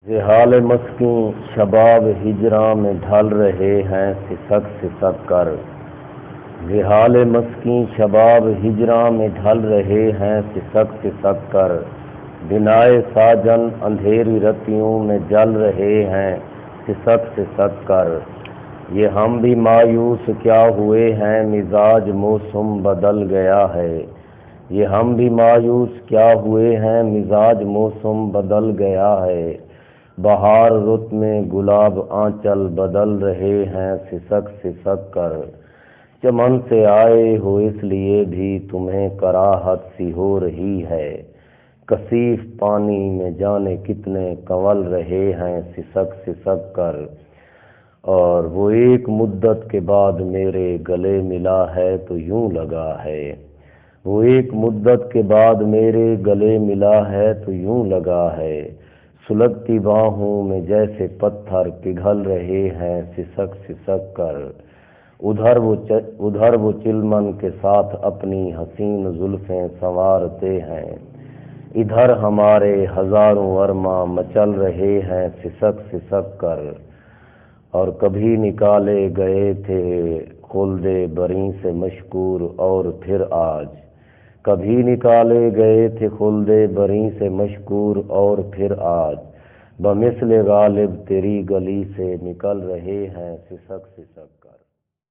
हाल मस्की शबाब हिजरां में ढल रहे हैं सिसक सिसक कर। हाल मस्की शबाब हिजरां में ढल रहे हैं सिसक सिसक कर। बिनाए साजन अंधेरी रतियों में जल रहे हैं सिसक सिसक कर। ये हम भी मायूस क्या हुए हैं मिजाज मौसम बदल गया है। ये हम भी मायूस क्या हुए हैं मिजाज मौसम बदल गया है। बहार रुत में गुलाब आंचल बदल रहे हैं सिसक सिसक कर। चमन से आए हो इसलिए भी तुम्हें कराहत सी हो रही है। कसीफ पानी में जाने कितने कंवल रहे हैं सिसक सिसक कर। और वो एक मुद्दत के बाद मेरे गले मिला है तो यूं लगा है। वो एक मुद्दत के बाद मेरे गले मिला है तो यूं लगा है। सुलगती बाहों में जैसे पत्थर पिघल रहे हैं सिसक सिसक कर। उधर वो चिलमन के साथ अपनी हसीन जुल्फें संवारते हैं। इधर हमारे हजारों अरमा मचल रहे हैं सिसक सिसक कर। और कभी निकाले गए थे खुल्दे बरी से मशकूर और फिर आज। कभी निकाले गए थे खुल्दे बरी से मशकूर और फिर आज। बमिस्ल गालिब तेरी गली से निकल रहे हैं सिसक सिसक।